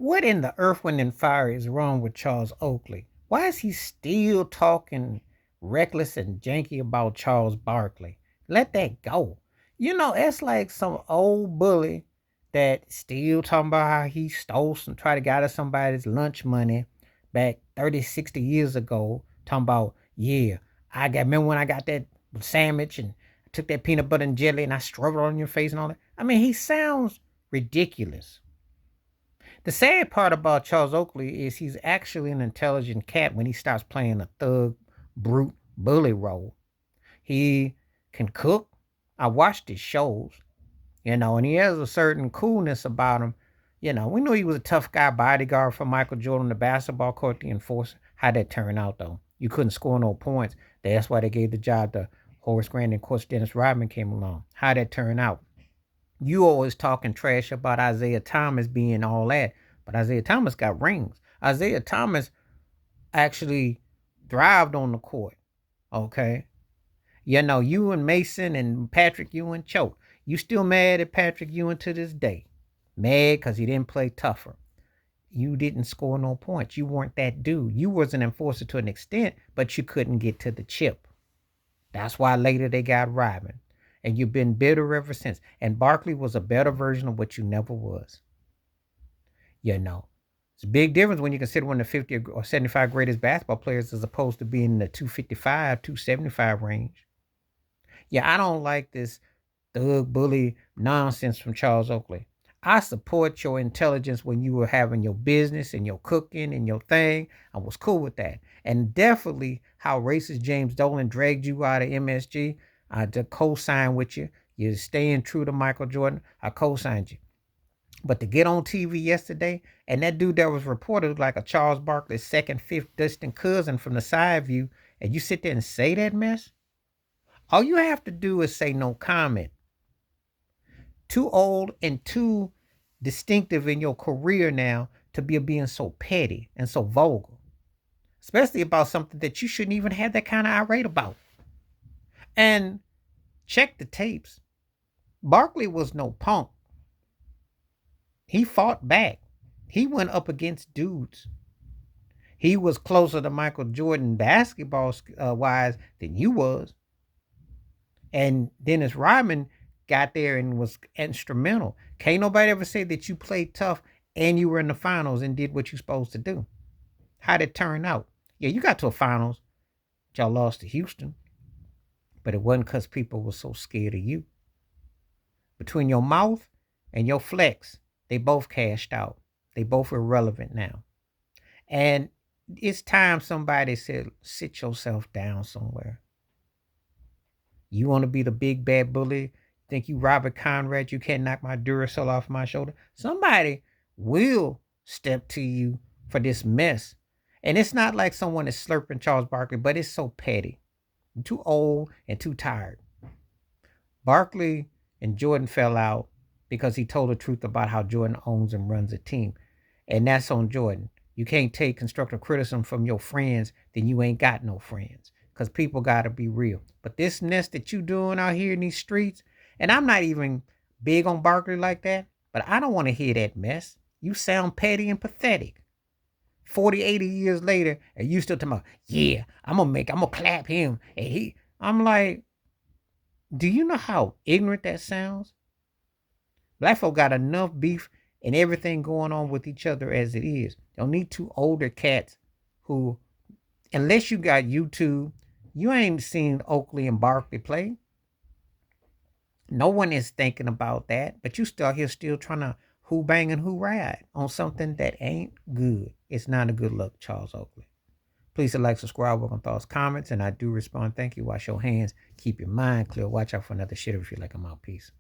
What in the earth, wind, and fire is wrong with Charles Oakley? Why is he still talking reckless and janky about Charles Barkley? Let that go. It's like some old bully that still talking about how he stole some, try to get out of somebody's lunch money back 30, 60 years ago. Talking about, yeah, remember when I got that sandwich and I took that peanut butter and jelly and I struggled on your face and all that? I mean, he sounds ridiculous. The sad part about Charles Oakley is he's actually an intelligent cat when he starts playing a thug, brute, bully role. He can cook. I watched his shows, and he has a certain coolness about him. We knew he was a tough guy, bodyguard for Michael Jordan, the basketball court, the enforcer. How'd that turn out, though? You couldn't score no points. That's why they gave the job to Horace Grant, and of course, Dennis Rodman came along. How'd that turn out? You always talking trash about Isaiah Thomas being all that, but Isaiah Thomas got rings. Isaiah Thomas actually thrived on the court. Okay. You and Mason and Patrick Ewing choked. You still mad at Patrick Ewing to this day. Mad because he didn't play tougher. You didn't score no points. You weren't that dude. You was an enforcer to an extent, but you couldn't get to the chip. That's why later they got Rodman. And you've been bitter ever since. And Barkley was a better version of what you never was. It's a big difference when you consider one of the 50 or 75 greatest basketball players as opposed to being in the 255, 275 range. Yeah, I don't like this thug bully nonsense from Charles Oakley. I support your intelligence when you were having your business and your cooking and your thing. I was cool with that. And definitely how racist James Dolan dragged you out of MSG. I co-sign with you. You're staying true to Michael Jordan. I co-signed you. But to get on TV yesterday, and that dude that was reported like a Charles Barkley second, fifth distant cousin from the side view, and you sit there and say that mess, all you have to do is say no comment. Too old and too distinctive in your career now to be being so petty and so vulgar, especially about something that you shouldn't even have that kind of irate about. And check the tapes. Barkley was no punk. He fought back. He went up against dudes. He was closer to Michael Jordan basketball wise than you was. And Dennis Rodman got there and was instrumental. Can't nobody ever say that you played tough and you were in the finals and did what you supposed to do. How'd it turn out? Yeah, you got to a finals. Y'all lost to Houston. But it wasn't because people were so scared of you. Between your mouth and your flex, they both cashed out. They both irrelevant now. And it's time somebody said, sit yourself down somewhere. You want to be the big bad bully? Think you Robert Conrad? You can't knock my Duracell off my shoulder? Somebody will step to you for this mess. And it's not like someone is slurping Charles Barkley, but it's so petty. I'm too old and too tired. Barkley and Jordan fell out because he told the truth about how Jordan owns and runs a team. And that's on Jordan. You can't take constructive criticism from your friends, then you ain't got no friends. Because people got to be real. But this mess that you doing out here in these streets, and I'm not even big on Barkley like that, but I don't want to hear that mess. You sound petty and pathetic. 40, 80 years later, and you still talking about, yeah, I'm going to clap him. And I'm like, do you know how ignorant that sounds? Black folk got enough beef and everything going on with each other as it is. Don't need two older cats who, unless you got YouTube, you ain't seen Oakley and Barkley play. No one is thinking about that, but you still here still trying to who bang and who ride on something that ain't good. It's not a good look, Charles Oakley. Please like, subscribe, work on thoughts, comments, and I do respond. Thank you. Wash your hands. Keep your mind clear. Watch out for another shit if you feel like I'm out. Peace.